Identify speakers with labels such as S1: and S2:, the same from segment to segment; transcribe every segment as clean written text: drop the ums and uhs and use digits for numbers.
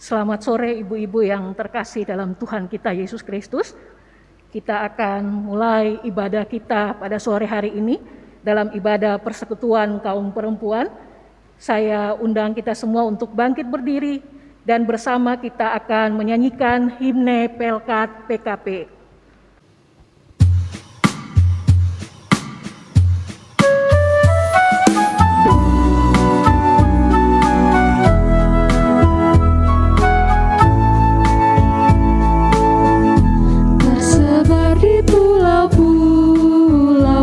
S1: Selamat sore ibu-ibu yang terkasih dalam Tuhan kita Yesus Kristus. Kita akan mulai ibadah kita pada sore hari ini dalam ibadah persekutuan kaum perempuan. Saya undang kita semua untuk bangkit berdiri dan bersama kita akan menyanyikan himne Pelkat PKP.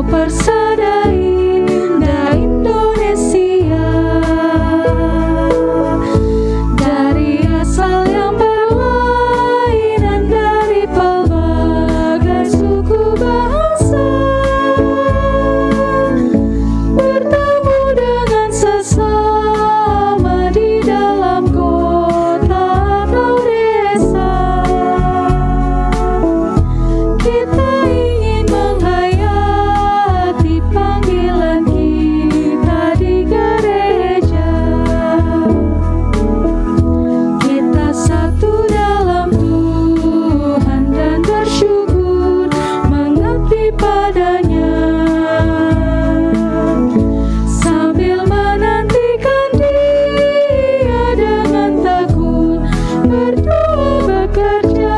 S2: Persada indah Indonesia, dari asal yang berlainan dari pelbagai suku bangsa, bertemu dengan sesama di dalam kota atau desa. Kita ingin menghayati panggilan kita di gereja. Kita satu dalam Tuhan dan bersyukur mengabdi padanya, sambil menantikan Dia dengan tekun berdoa bekerja.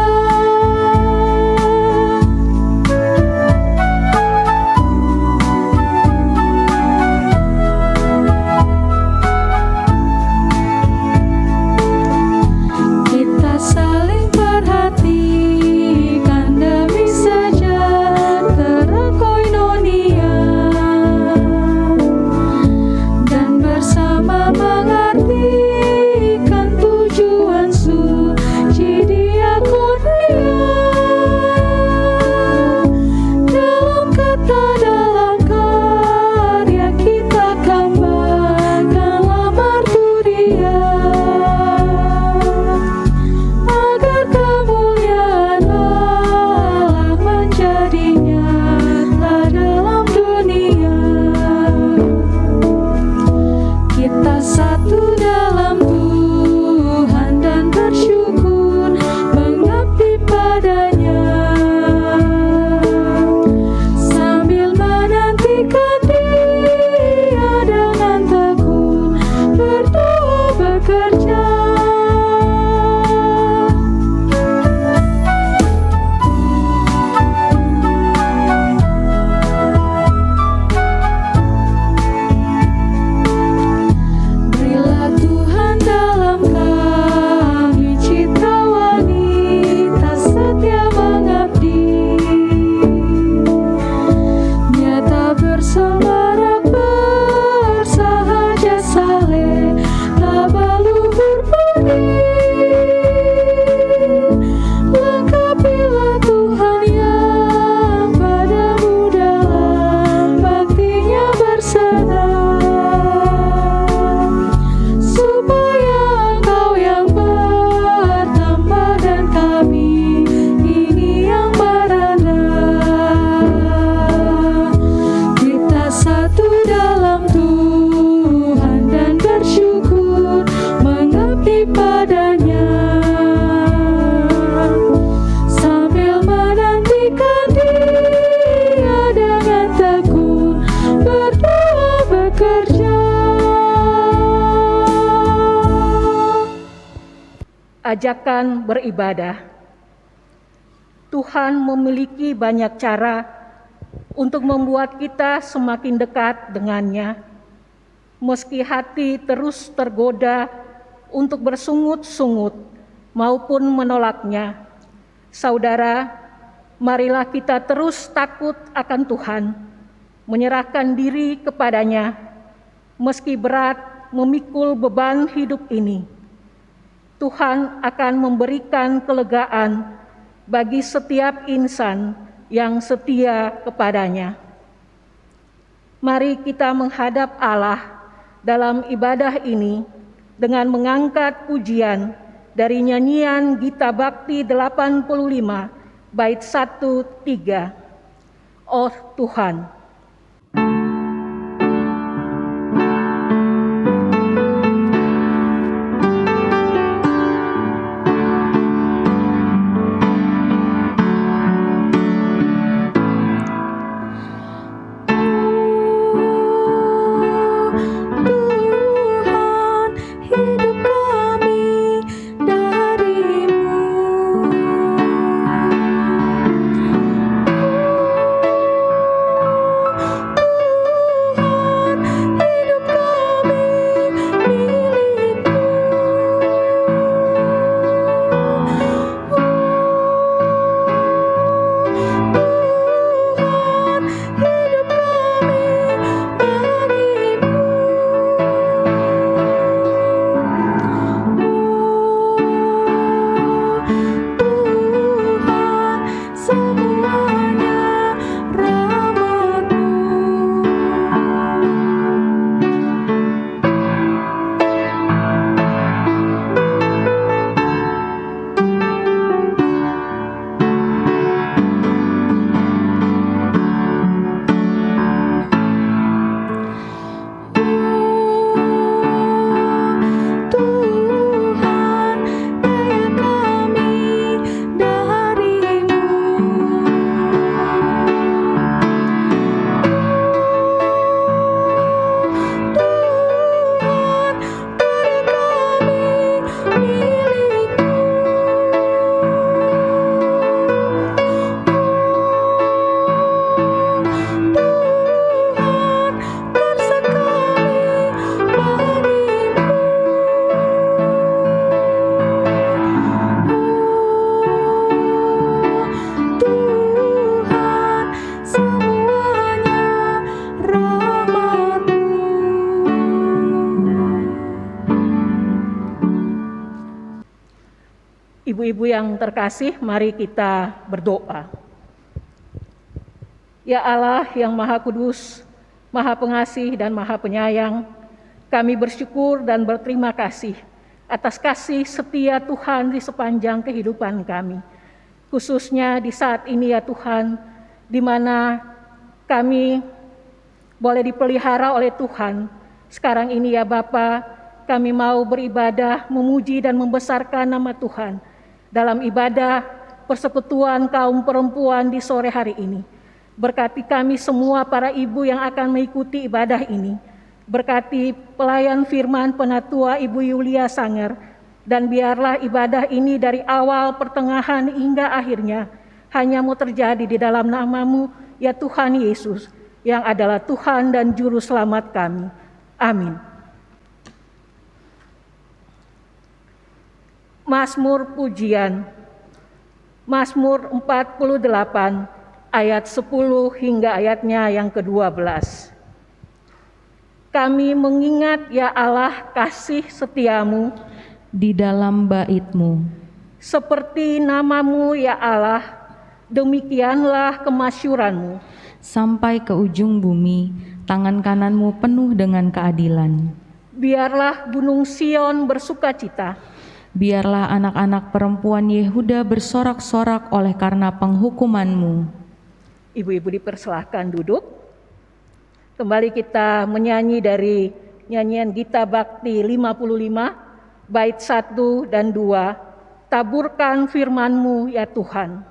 S2: Kita saling perhatikan demi sejahtera koinonia, dan bersama mengartikan tujuan suci diakonia. Dalam kata, dalam karya kita kembangkanlah marturia, agar kemuliaan Allah menjadi nyata dalam dunia. Kita satu dalam Tuhan dan bersyukur mengabdi padanya, sambil menantikan Dia dengan tekun berdoa bekerja. Berilah Tuhan dalam kami citra wanita setia mengabdi, nyata bersemarak bersahaja saleh tabah luhur budi. Lengkapilah Tuhan yang padamu dalam baktinya berserah, supaya Engkau yang bertambah dan kami ini yang merendah. Kita satu dalam Tuhan dan bersyukur mengabdi padanya, sambil menantikan Dia dengan tekun berdoa bekerja.
S1: Ajakan beribadah. Tuhan memiliki banyak cara untuk membuat kita semakin dekat dengannya, meski hati terus tergoda untuk bersungut-sungut maupun menolaknya. Saudara, marilah kita terus takut akan Tuhan, menyerahkan diri kepadanya, meski berat memikul beban hidup ini. Tuhan akan memberikan kelegaan bagi setiap insan yang setia kepadanya. Mari kita menghadap Allah dalam ibadah ini dengan mengangkat pujian dari nyanyian Gita Bakti 85 bait 1-3. Oh Tuhan. Ibu-ibu yang terkasih, mari kita berdoa. Ya Allah yang Maha Kudus, Maha Pengasih dan Maha Penyayang, kami bersyukur dan berterima kasih atas kasih setia Tuhan di sepanjang kehidupan kami. Khususnya di saat ini ya Tuhan, di mana kami boleh dipelihara oleh Tuhan. Sekarang ini ya Bapa, kami mau beribadah, memuji dan membesarkan nama Tuhan dalam ibadah persekutuan kaum perempuan di sore hari ini. Berkati kami semua para ibu yang akan mengikuti ibadah ini. Berkati pelayan firman Penatua Ibu Yulia Sanger, dan biarlah ibadah ini dari awal, pertengahan hingga akhirnya hanya mau terjadi di dalam nama-Mu, ya Tuhan Yesus, yang adalah Tuhan dan Juru Selamat kami. Amin. Mazmur Pujian, Mazmur 48, ayat 10 hingga ayatnya yang ke-12. Kami mengingat ya Allah kasih setiamu
S2: di dalam bait-Mu.
S1: Seperti nama-Mu ya Allah, demikianlah kemasyuran-Mu.
S2: Sampai ke ujung bumi, tangan kanan-Mu penuh dengan keadilan.
S1: Biarlah gunung Sion bersukacita.
S2: Biarlah anak-anak perempuan Yehuda bersorak-sorak oleh karena penghukuman-Mu.
S1: Ibu-ibu dipersilahkan duduk. Kembali kita menyanyi dari nyanyian Gita Bakti 55, bait 1 dan 2. Taburkan firman-Mu ya Tuhan.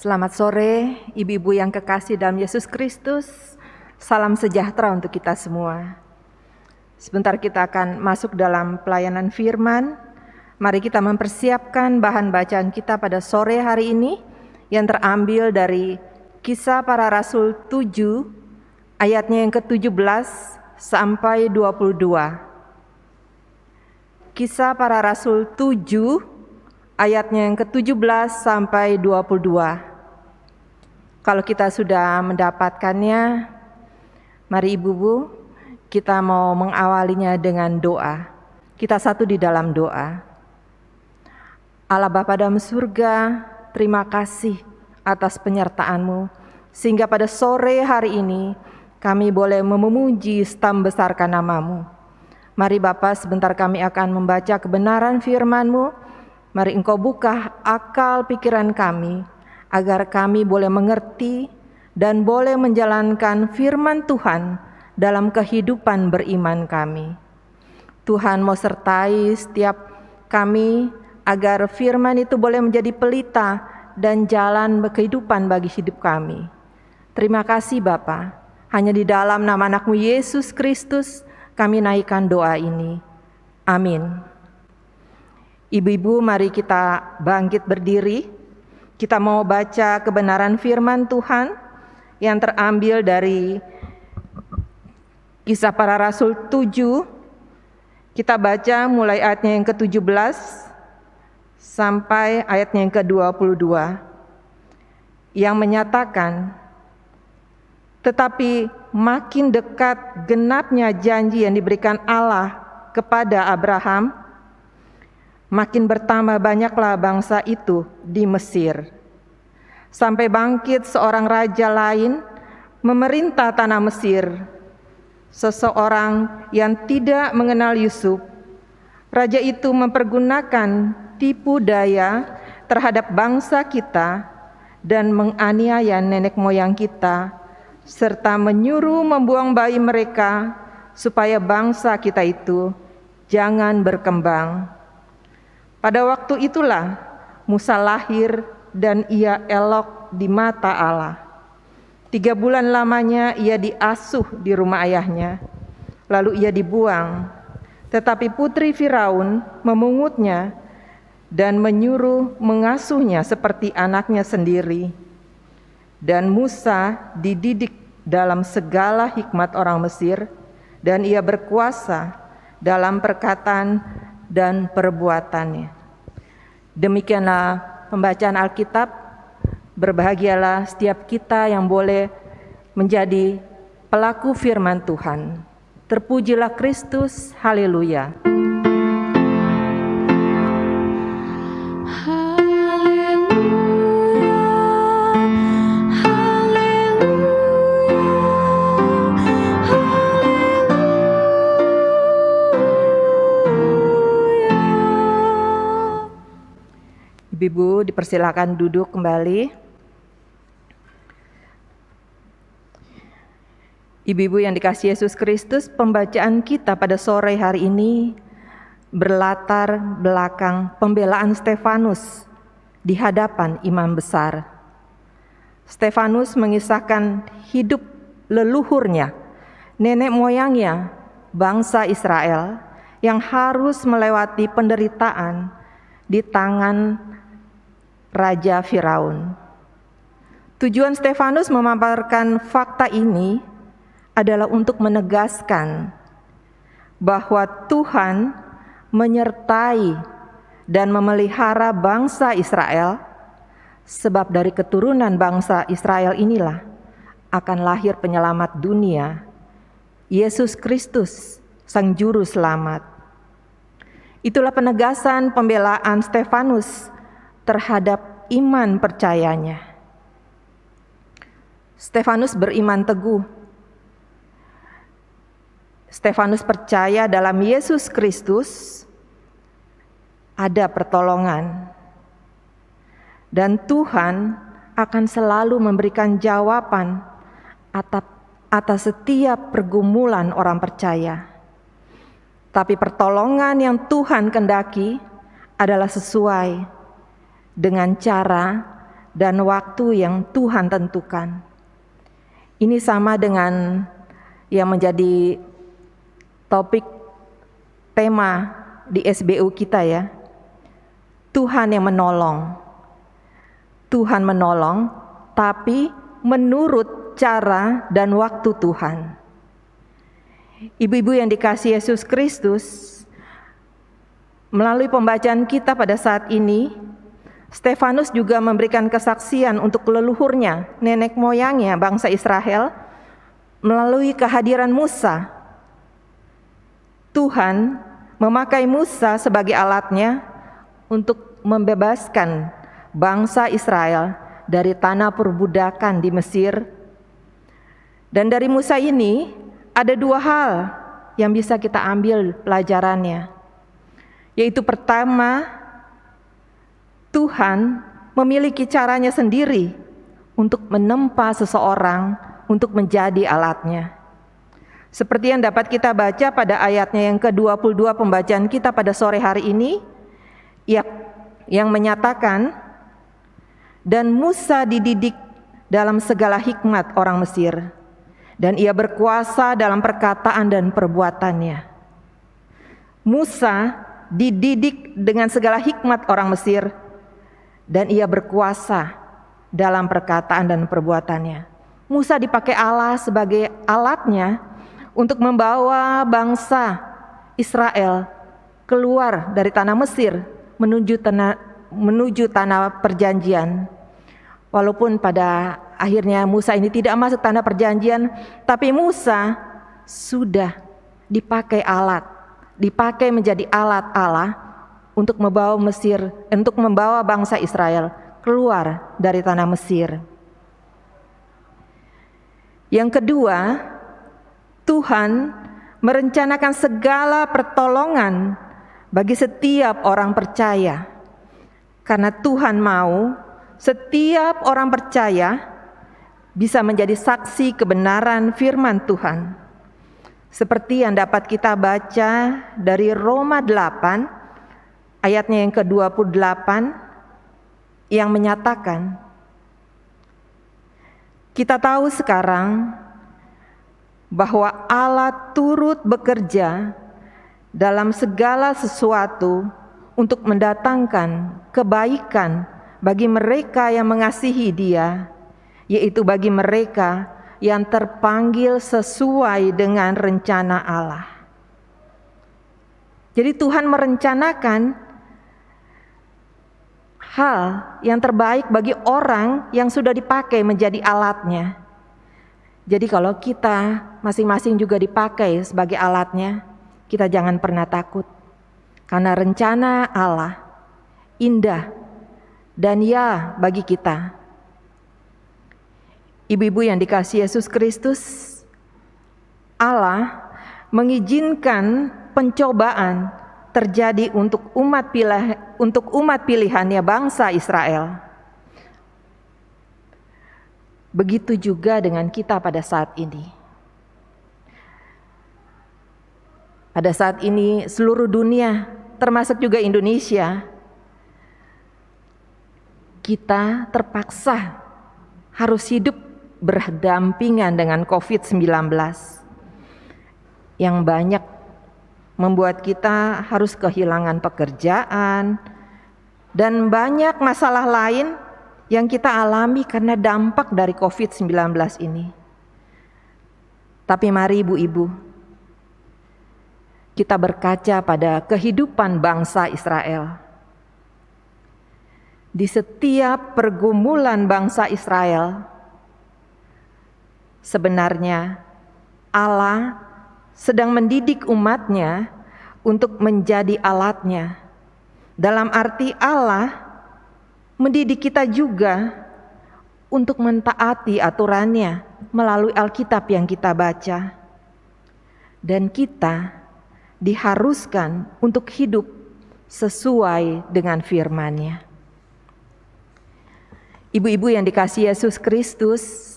S3: Selamat sore, ibu-ibu yang kekasih dalam Yesus Kristus. Salam sejahtera untuk kita semua. Sebentar kita akan masuk dalam pelayanan firman. Mari kita mempersiapkan bahan bacaan kita pada sore hari ini yang terambil dari Kisah Para Rasul 7, ayatnya yang ke-17 sampai 22. Kisah Para Rasul 7, ayatnya yang ke-17 sampai 22. Kalau kita sudah mendapatkannya, mari Ibu-ibu, kita mau mengawalinya dengan doa. Kita satu di dalam doa. Allah Bapa dalam surga, terima kasih atas penyertaan-Mu, sehingga pada sore hari ini kami boleh memuji stam besarkan nama-Mu. Mari Bapa, sebentar kami akan membaca kebenaran firman-Mu. Mari Engkau buka akal pikiran kami, agar kami boleh mengerti dan boleh menjalankan firman Tuhan dalam kehidupan beriman kami. Tuhan mau sertai setiap kami, agar firman itu boleh menjadi pelita dan jalan kehidupan bagi hidup kami. Terima kasih Bapa, hanya di dalam nama anak-Mu Yesus Kristus kami naikkan doa ini. Amin. Ibu-ibu, mari kita bangkit berdiri. Kita mau baca kebenaran firman Tuhan yang terambil dari Kisah Para Rasul 7. Kita baca mulai ayatnya yang ke-17 sampai ayatnya yang ke-22, yang menyatakan, tetapi makin dekat genapnya janji yang diberikan Allah kepada Abraham, makin bertambah banyaklah bangsa itu di Mesir. Sampai bangkit seorang raja lain memerintah tanah Mesir, seseorang yang tidak mengenal Yusuf. Raja itu mempergunakan tipu daya terhadap bangsa kita dan menganiaya nenek moyang kita, serta menyuruh membuang bayi mereka supaya bangsa kita itu jangan berkembang. Pada waktu itulah Musa lahir dan ia elok di mata Allah. 3 bulan lamanya ia diasuh di rumah ayahnya, lalu ia dibuang. Tetapi putri Firaun memungutnya dan menyuruh mengasuhnya seperti anaknya sendiri. Dan Musa dididik dalam segala hikmat orang Mesir, dan ia berkuasa dalam perkataan dan perbuatannya. Demikianlah pembacaan Alkitab. Berbahagialah setiap kita yang boleh menjadi pelaku firman Tuhan. Terpujilah Kristus, haleluya. Ibu-ibu dipersilakan duduk kembali. Ibu-ibu yang dikasihi Yesus Kristus, pembacaan kita pada sore hari ini berlatar belakang pembelaan Stefanus di hadapan imam besar. Stefanus mengisahkan hidup leluhurnya, nenek moyangnya, bangsa Israel yang harus melewati penderitaan di tangan Raja Firaun. Tujuan Stefanus memaparkan fakta ini adalah untuk menegaskan bahwa Tuhan menyertai dan memelihara bangsa Israel, sebab dari keturunan bangsa Israel inilah akan lahir penyelamat dunia, Yesus Kristus, Sang Juru Selamat. Itulah penegasan pembelaan Stefanus terhadap iman percayanya. Stefanus beriman teguh. Stefanus percaya dalam Yesus Kristus ada pertolongan, dan Tuhan akan selalu memberikan jawaban atas setiap pergumulan orang percaya. Tapi pertolongan yang Tuhan kendaki adalah sesuai dengan cara dan waktu yang Tuhan tentukan. Ini sama dengan yang menjadi topik tema di SBU kita ya. Tuhan yang menolong. Tuhan menolong, tapi menurut cara dan waktu Tuhan. Ibu-ibu yang dikasihi Yesus Kristus, melalui pembacaan kita pada saat ini, Stefanus juga memberikan kesaksian untuk leluhurnya, nenek moyangnya bangsa Israel, melalui kehadiran Musa. Tuhan memakai Musa sebagai alatnya untuk membebaskan bangsa Israel dari tanah perbudakan di Mesir. Dan dari Musa ini ada dua hal yang bisa kita ambil pelajarannya, yaitu pertama, Tuhan memiliki caranya sendiri untuk menempa seseorang untuk menjadi alatnya. Seperti yang dapat kita baca pada ayatnya yang ke-22 pembacaan kita pada sore hari ini, yang menyatakan, dan Musa dididik dalam segala hikmat orang Mesir, dan ia berkuasa dalam perkataan dan perbuatannya. Musa dididik dengan segala hikmat orang Mesir, dan ia berkuasa dalam perkataan dan perbuatannya. Musa dipakai Allah sebagai alatnya untuk membawa bangsa Israel keluar dari tanah Mesir menuju tanah perjanjian. Walaupun pada akhirnya Musa ini tidak masuk tanah perjanjian, tapi Musa sudah dipakai menjadi alat Allah untuk membawa bangsa Israel keluar dari tanah Mesir. Yang kedua, Tuhan merencanakan segala pertolongan bagi setiap orang percaya. Karena Tuhan mau setiap orang percaya bisa menjadi saksi kebenaran firman Tuhan. Seperti yang dapat kita baca dari Roma 8 ayatnya yang ke-28 yang menyatakan, kita tahu sekarang bahwa Allah turut bekerja dalam segala sesuatu untuk mendatangkan kebaikan bagi mereka yang mengasihi Dia, yaitu bagi mereka yang terpanggil sesuai dengan rencana Allah. Jadi Tuhan merencanakan hal yang terbaik bagi orang yang sudah dipakai menjadi alatnya. Jadi kalau kita masing-masing juga dipakai sebagai alatnya, kita jangan pernah takut. Karena rencana Allah indah dan ya bagi kita. Ibu-ibu yang dikasihi Yesus Kristus, Allah mengizinkan pencobaan terjadi untuk umat pilihannya bangsa Israel. Begitu juga dengan kita pada saat ini. Pada saat ini seluruh dunia, termasuk juga Indonesia, kita terpaksa harus hidup berdampingan dengan COVID-19 yang banyak membuat kita harus kehilangan pekerjaan dan banyak masalah lain yang kita alami karena dampak dari COVID-19 ini. Tapi mari ibu-ibu, kita berkaca pada kehidupan bangsa Israel. Di setiap pergumulan bangsa Israel, sebenarnya Allah sedang mendidik umatnya untuk menjadi alatnya. Dalam arti Allah mendidik kita juga untuk mentaati aturannya melalui Alkitab yang kita baca. Dan kita diharuskan untuk hidup sesuai dengan firman-Nya. Ibu-ibu yang dikasihi Yesus Kristus,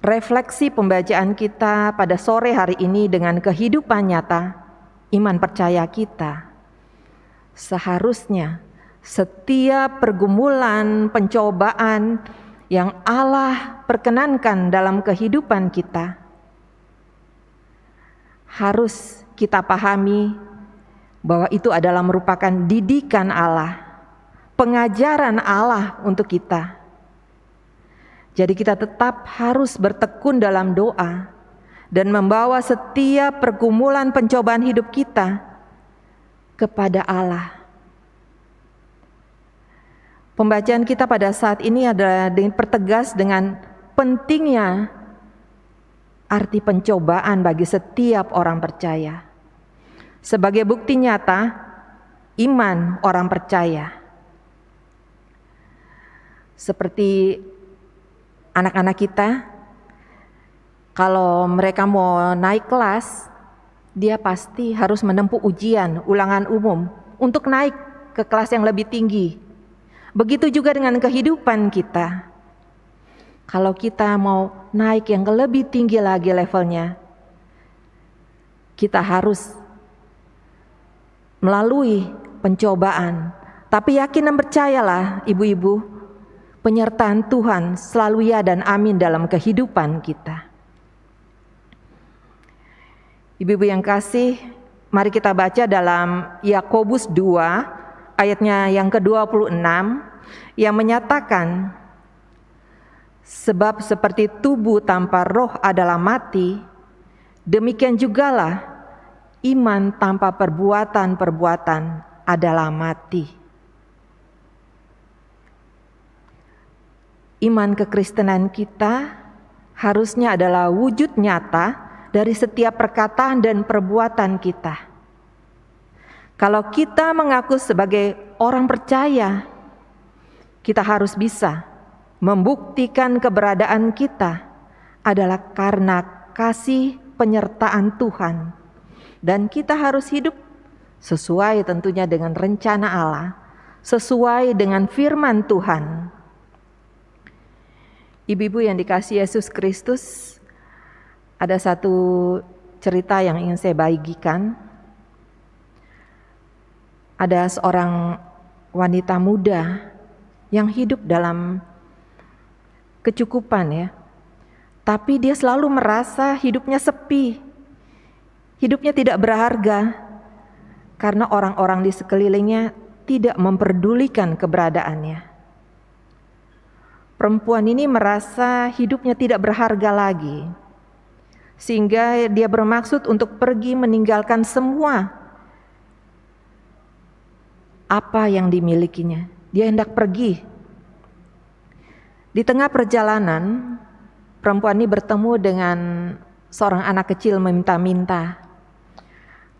S3: refleksi pembacaan kita pada sore hari ini dengan kehidupan nyata iman percaya kita. Seharusnya setiap pergumulan, pencobaan yang Allah perkenankan dalam kehidupan kita harus kita pahami bahwa itu adalah merupakan didikan Allah, pengajaran Allah untuk kita. Jadi kita tetap harus bertekun dalam doa dan membawa setiap pergumulan pencobaan hidup kita kepada Allah. Pembacaan kita pada saat ini adalah dipertegas dengan pentingnya arti pencobaan bagi setiap orang percaya. Sebagai bukti nyata iman orang percaya. Seperti anak-anak kita, kalau mereka mau naik kelas, dia pasti harus menempuh ujian, ulangan umum untuk naik ke kelas yang lebih tinggi. Begitu juga dengan kehidupan kita. Kalau kita mau naik yang lebih tinggi lagi levelnya, kita harus melalui pencobaan. Tapi yakin dan percayalah ibu-ibu, penyertaan Tuhan selalu ya dan amin dalam kehidupan kita. Ibu-ibu yang kasih, mari kita baca dalam Yakobus 2 ayatnya yang ke-26 yang menyatakan, sebab seperti tubuh tanpa roh adalah mati, demikian jugalah iman tanpa perbuatan-perbuatan adalah mati. Iman kekristenan kita harusnya adalah wujud nyata dari setiap perkataan dan perbuatan kita. Kalau kita mengaku sebagai orang percaya, kita harus bisa membuktikan keberadaan kita adalah karena kasih penyertaan Tuhan. Dan kita harus hidup sesuai tentunya dengan rencana Allah, sesuai dengan firman Tuhan. Ibu-ibu yang dikasihi Yesus Kristus, ada satu cerita yang ingin saya bagikan. Ada seorang wanita muda yang hidup dalam kecukupan ya. Tapi dia selalu merasa hidupnya sepi. Hidupnya tidak berharga karena orang-orang di sekelilingnya tidak memperdulikan keberadaannya. Perempuan ini merasa hidupnya tidak berharga lagi. Sehingga dia bermaksud untuk pergi meninggalkan semua apa yang dimilikinya. Dia hendak pergi. Di tengah perjalanan, perempuan ini bertemu dengan seorang anak kecil meminta-minta.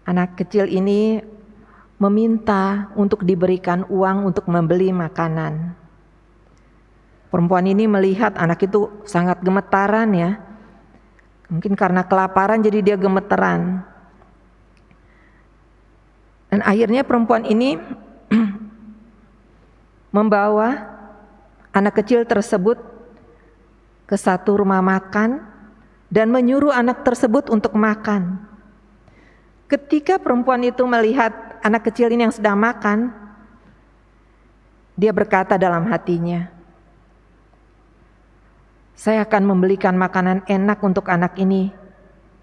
S3: Anak kecil ini meminta untuk diberikan uang untuk membeli makanan. Perempuan ini melihat anak itu sangat gemetaran ya. Mungkin karena kelaparan jadi dia gemeteran. Dan akhirnya perempuan ini membawa anak kecil tersebut ke satu rumah makan dan menyuruh anak tersebut untuk makan. Ketika perempuan itu melihat anak kecil ini yang sedang makan, dia berkata dalam hatinya, saya akan membelikan makanan enak untuk anak ini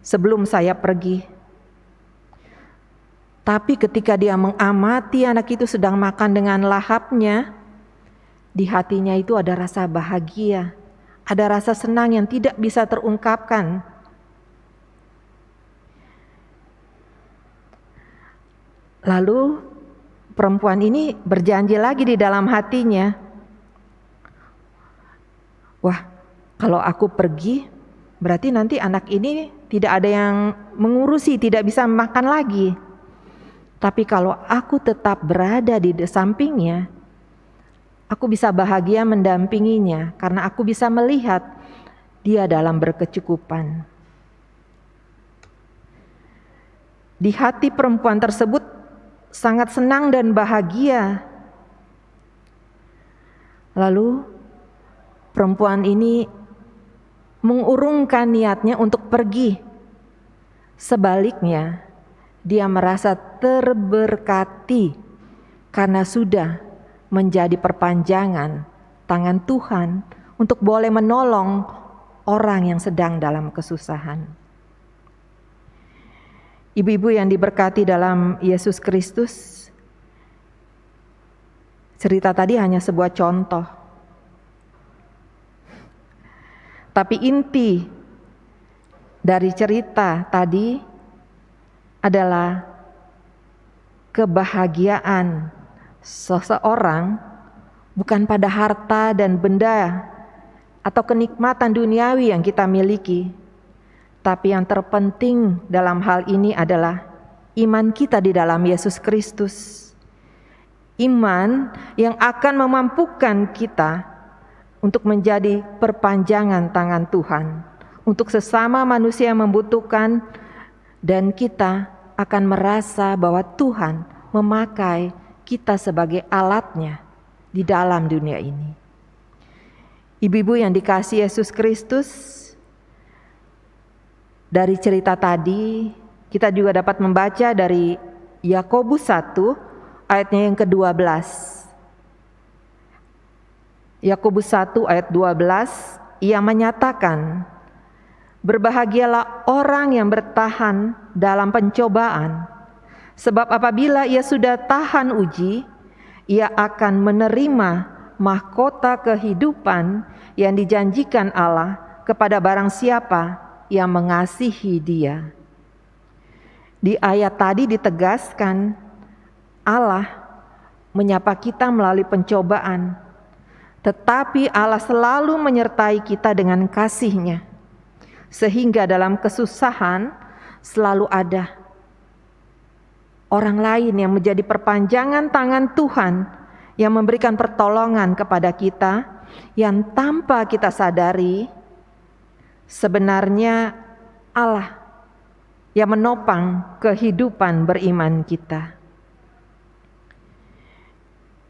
S3: sebelum saya pergi. Tapi ketika dia mengamati anak itu sedang makan dengan lahapnya, di hatinya itu ada rasa bahagia, ada rasa senang yang tidak bisa terungkapkan. Lalu perempuan ini berjanji lagi di dalam hatinya, wah, kalau aku pergi, berarti nanti anak ini tidak ada yang mengurusi, tidak bisa makan lagi. Tapi kalau aku tetap berada di sampingnya, aku bisa bahagia mendampinginya karena aku bisa melihat dia dalam berkecukupan. Di hati perempuan tersebut sangat senang dan bahagia. Lalu perempuan ini mengurungkan niatnya untuk pergi. Sebaliknya, dia merasa terberkati karena sudah menjadi perpanjangan tangan Tuhan untuk boleh menolong orang yang sedang dalam kesusahan. Ibu-ibu yang diberkati dalam Yesus Kristus, cerita tadi hanya sebuah contoh. Tapi inti dari cerita tadi adalah kebahagiaan seseorang bukan pada harta dan benda atau kenikmatan duniawi yang kita miliki, tapi yang terpenting dalam hal ini adalah iman kita di dalam Yesus Kristus. Iman yang akan memampukan kita untuk menjadi perpanjangan tangan Tuhan untuk sesama manusia yang membutuhkan, dan kita akan merasa bahwa Tuhan memakai kita sebagai alatnya di dalam dunia ini. Ibu-ibu yang dikasihi Yesus Kristus, dari cerita tadi kita juga dapat membaca dari Yakobus 1 ayatnya yang ke-12. Yakobus 1 ayat 12, ia menyatakan, berbahagialah orang yang bertahan dalam pencobaan, sebab apabila ia sudah tahan uji, ia akan menerima mahkota kehidupan yang dijanjikan Allah kepada barang siapa yang mengasihi Dia. Di ayat tadi ditegaskan, Allah menyapa kita melalui pencobaan, tetapi Allah selalu menyertai kita dengan kasih-Nya, sehingga dalam kesusahan selalu ada orang lain yang menjadi perpanjangan tangan Tuhan yang memberikan pertolongan kepada kita, yang tanpa kita sadari sebenarnya Allah yang menopang kehidupan beriman kita.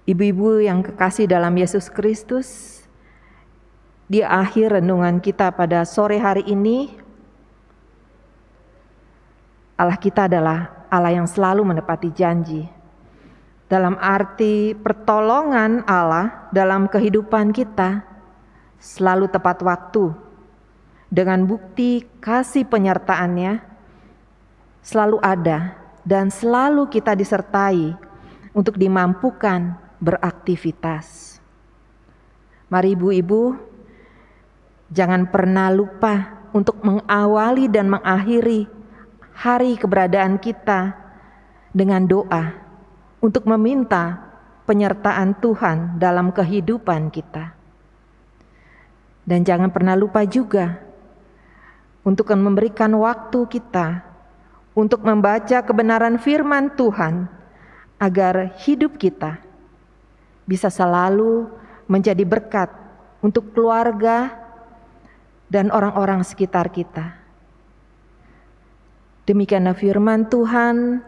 S3: Ibu-ibu yang kekasih dalam Yesus Kristus, di akhir renungan kita pada sore hari ini, Allah kita adalah Allah yang selalu menepati janji. Dalam arti pertolongan Allah dalam kehidupan kita selalu tepat waktu, dengan bukti kasih penyertaan-Nya selalu ada dan selalu kita disertai untuk dimampukan beraktivitas. Mari ibu-ibu, jangan pernah lupa untuk mengawali dan mengakhiri hari keberadaan kita dengan doa untuk meminta penyertaan Tuhan dalam kehidupan kita. Dan jangan pernah lupa juga untuk memberikan waktu kita untuk membaca kebenaran firman Tuhan, agar hidup kita bisa selalu menjadi berkat untuk keluarga dan orang-orang sekitar kita. Demikianlah firman Tuhan.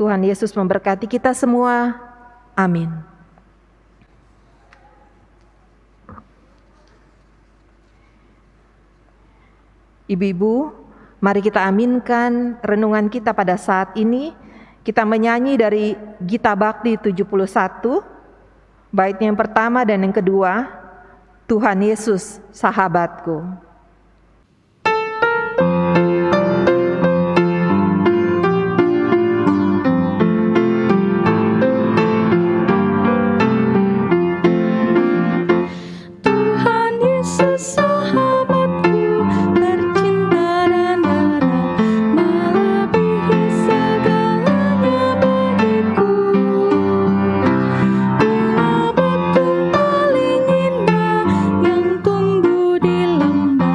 S3: Tuhan Yesus memberkati kita semua. Amin. Ibu-ibu, mari kita aminkan renungan kita pada saat ini. Kita menyanyi dari Gita Bakti 71, baitnya yang pertama dan yang kedua, Tuhan Yesus sahabatku.
S4: Di lembah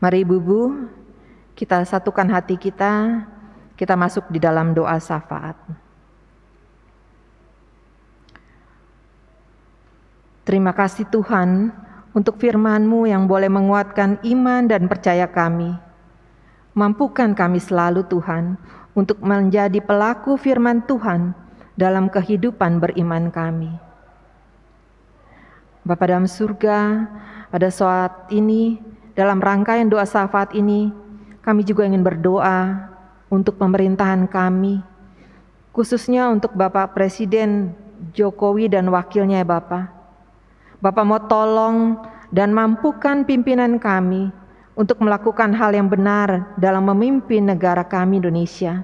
S3: Mari Ibu-ibu, kita satukan hati kita masuk di dalam doa syafaat. Terima kasih Tuhan untuk firman-Mu yang boleh menguatkan iman dan percaya kami. Mampukan kami selalu Tuhan untuk menjadi pelaku firman Tuhan dalam kehidupan beriman kami. Bapa dalam surga, pada saat ini, dalam rangkaian doa syafaat ini, kami juga ingin berdoa untuk pemerintahan kami, khususnya untuk Bapak Presiden Jokowi dan wakilnya ya Bapak. Bapak mau tolong dan mampukan pimpinan kami untuk melakukan hal yang benar dalam memimpin negara kami Indonesia.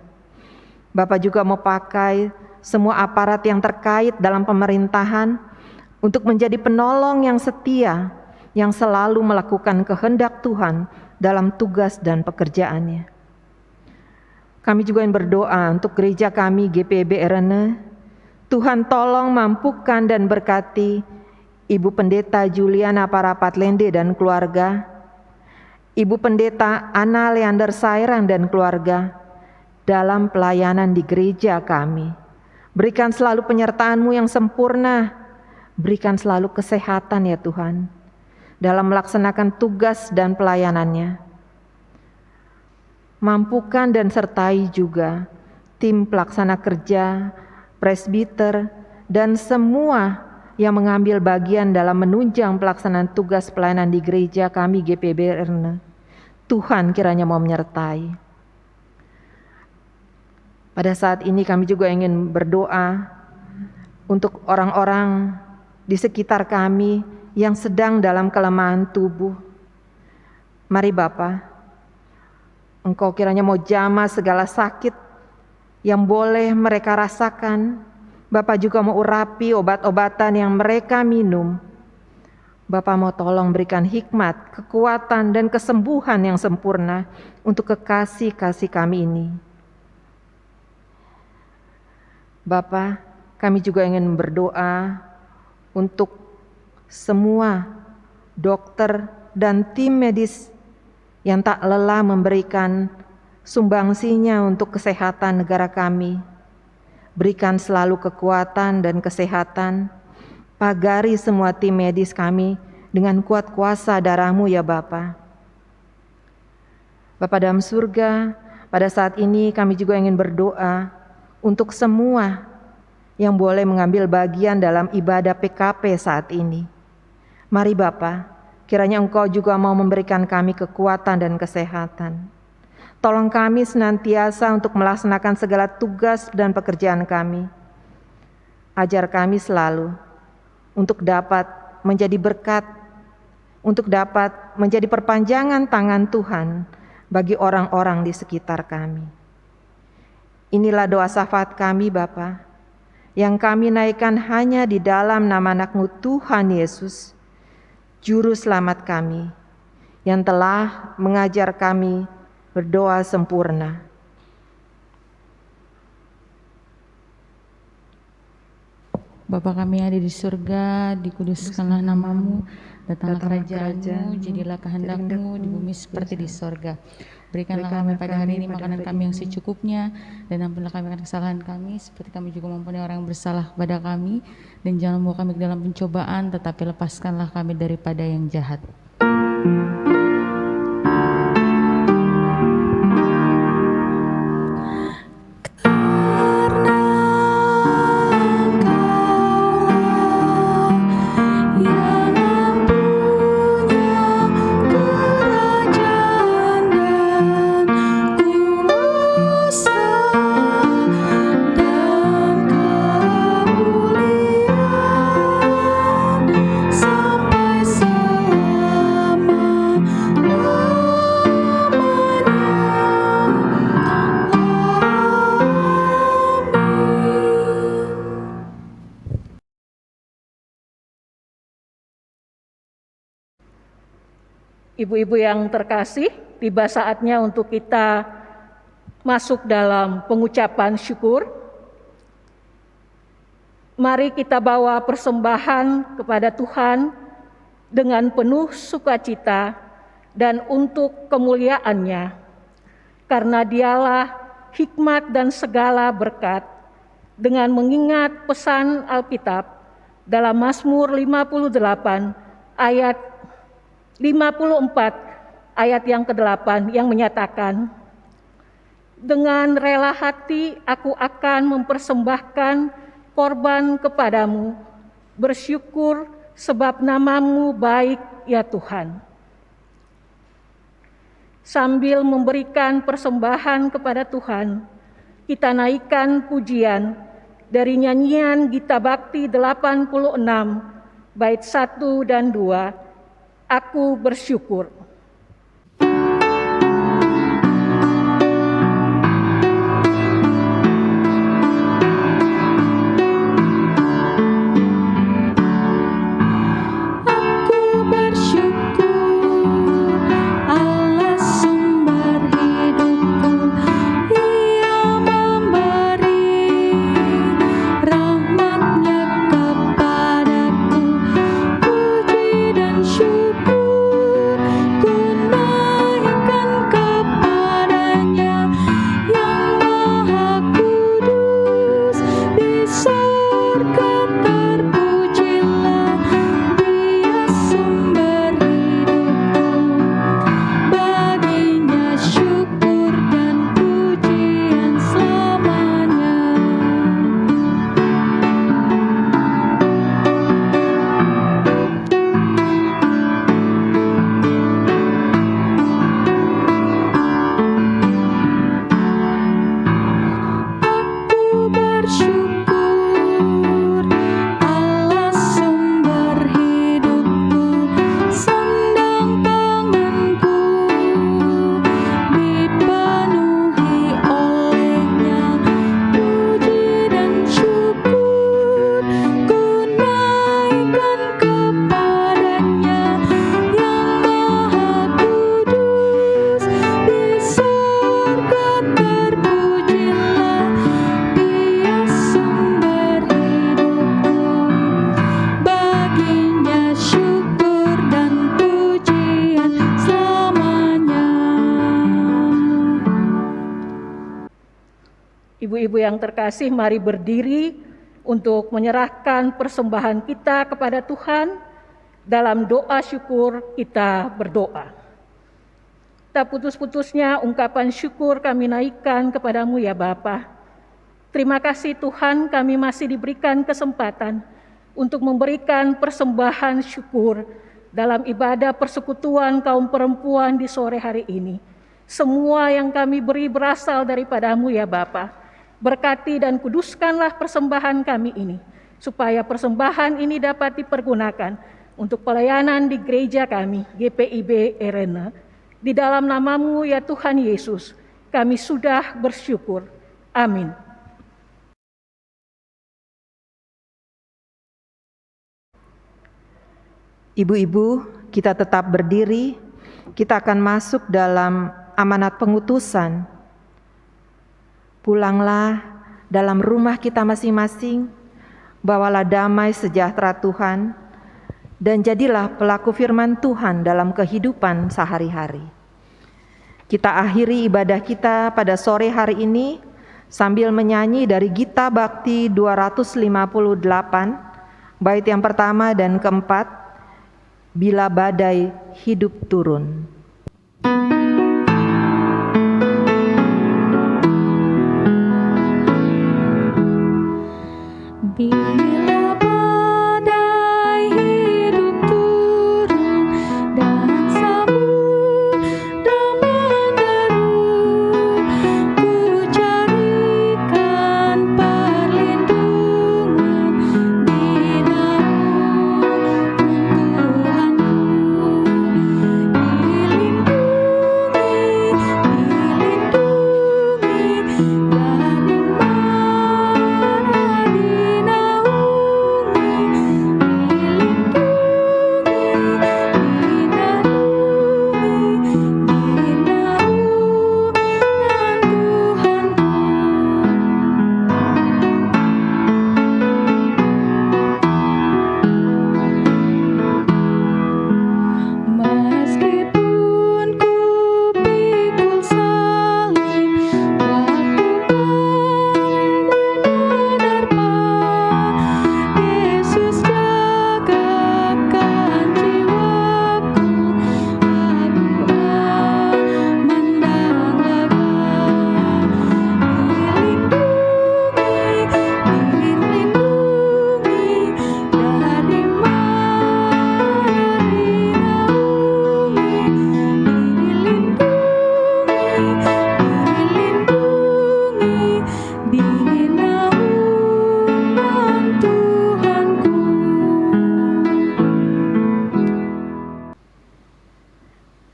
S3: Bapak juga mau pakai semua aparat yang terkait dalam pemerintahan untuk menjadi penolong yang setia, yang selalu melakukan kehendak Tuhan dalam tugas dan pekerjaannya. Kami juga ingin berdoa untuk gereja kami GPIB Erene. Tuhan tolong mampukan dan berkati Ibu Pendeta Juliana Parapatlende dan keluarga, Ibu Pendeta Ana Leander Sairang dan keluarga dalam pelayanan di gereja kami. Berikan selalu penyertaan-Mu yang sempurna, berikan selalu kesehatan ya Tuhan, dalam melaksanakan tugas dan pelayanannya. Mampukan dan sertai juga tim pelaksana kerja, presbiter, dan semua yang mengambil bagian dalam menunjang pelaksanaan tugas pelayanan di gereja kami GPIB Erene. Tuhan kiranya mau menyertai. Pada saat ini kami juga ingin berdoa untuk orang-orang di sekitar kami yang sedang dalam kelemahan tubuh. Mari Bapa, Engkau kiranya mau jamah segala sakit yang boleh mereka rasakan. Bapak juga mau urapi obat-obatan yang mereka minum. Bapak mau tolong berikan hikmat, kekuatan, dan kesembuhan yang sempurna untuk kekasih-kasih kami ini. Bapak, kami juga ingin berdoa untuk semua dokter dan tim medis yang tak lelah memberikan sumbangsinya untuk kesehatan negara kami. Berikan selalu kekuatan dan kesehatan, pagari semua tim medis kami dengan kuat kuasa darah-Mu ya Bapa. Bapa dalam surga, pada saat ini kami juga ingin berdoa untuk semua yang boleh mengambil bagian dalam ibadah PKP saat ini. Mari Bapa, kiranya Engkau juga mau memberikan kami kekuatan dan kesehatan. Tolong kami senantiasa untuk melaksanakan segala tugas dan pekerjaan kami. Ajar kami selalu untuk dapat menjadi berkat, untuk dapat menjadi perpanjangan tangan Tuhan bagi orang-orang di sekitar kami. Inilah doa syafaat kami Bapa, yang kami naikkan hanya di dalam nama anak-Mu Tuhan Yesus, Juru Selamat kami, yang telah mengajar kami berdoa sempurna.
S2: Bapa kami yang ada di surga, dikuduskanlah nama-Mu, datanglah kerajaan-Mu, jadilah kehendak-Mu di bumi seperti di surga. Berikanlah kami pada hari ini makanan kami yang secukupnya, dan ampunilah kami akan kesalahan kami, seperti kami juga mengampuni orang yang bersalah kepada kami, dan jangan membawa kami ke dalam pencobaan, tetapi lepaskanlah kami daripada yang jahat.
S1: Ibu-ibu yang terkasih, tiba saatnya untuk kita masuk dalam pengucapan syukur. Mari kita bawa persembahan kepada Tuhan dengan penuh sukacita dan untuk kemuliaan-Nya. Karena Dialah hikmat dan segala berkat, dengan mengingat pesan Alkitab dalam Mazmur 58 ayat 54 ayat yang ke-8 yang menyatakan, dengan rela hati aku akan mempersembahkan korban kepadamu, bersyukur sebab nama-Mu baik ya Tuhan. Sambil memberikan persembahan kepada Tuhan, kita naikkan pujian dari nyanyian Gita Bakti 86, bait 1 dan 2, Aku Bersyukur. Ibu-ibu yang terkasih, mari berdiri untuk menyerahkan persembahan kita kepada Tuhan. Dalam doa syukur kita berdoa. Tak putus-putusnya ungkapan syukur kami naikkan kepadamu ya Bapa. Terima kasih Tuhan, kami masih diberikan kesempatan untuk memberikan persembahan syukur dalam ibadah persekutuan kaum perempuan di sore hari ini. Semua yang kami beri berasal daripadamu ya Bapa. Berkati dan kuduskanlah persembahan kami ini, supaya persembahan ini dapat dipergunakan untuk pelayanan di gereja kami, GPIB Erena. Di dalam nama-Mu ya Tuhan Yesus, kami sudah bersyukur. Amin.
S3: Ibu-ibu, kita tetap berdiri, kita akan masuk dalam amanat pengutusan. Pulanglah dalam rumah kita masing-masing, bawalah damai sejahtera Tuhan, dan jadilah pelaku firman Tuhan dalam kehidupan sehari-hari. Kita akhiri ibadah kita pada sore hari ini sambil menyanyi dari Gita Bakti 258, bait yang pertama dan keempat, Bila Badai Hidup Turun.
S2: Bila badai hidup turun dan samudra menderu, ku carikan perlindungan di naungan Tuhanku. Bila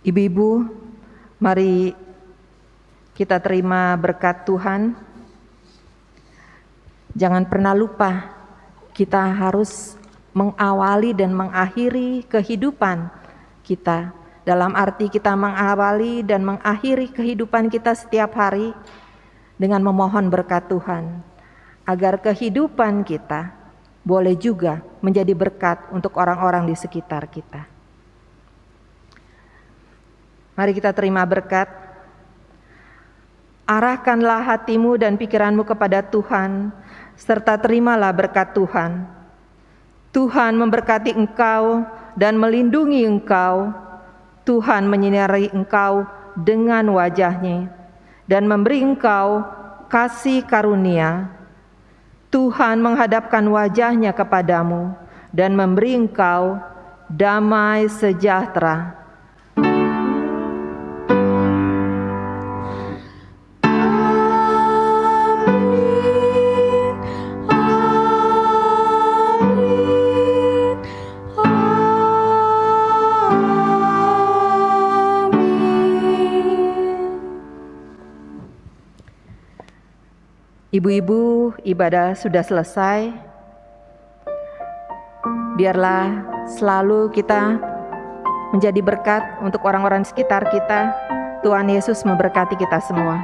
S3: Ibu-ibu, mari kita terima berkat Tuhan. Jangan pernah lupa, kita harus mengawali dan mengakhiri kehidupan kita. Dalam arti kita mengawali dan mengakhiri kehidupan kita setiap hari dengan memohon berkat Tuhan, agar kehidupan kita boleh juga menjadi berkat untuk orang-orang di sekitar kita. Mari kita terima berkat. Arahkanlah hatimu dan pikiranmu kepada Tuhan, serta terimalah berkat Tuhan. Tuhan memberkati engkau dan melindungi engkau. Tuhan menyinari engkau dengan wajah-Nya dan memberi engkau kasih karunia. Tuhan menghadapkan wajah-Nya kepadamu dan memberi engkau damai sejahtera. Ibu-ibu, ibadah sudah selesai. Biarlah selalu kita menjadi berkat untuk orang-orang di sekitar kita. Tuhan Yesus memberkati kita semua.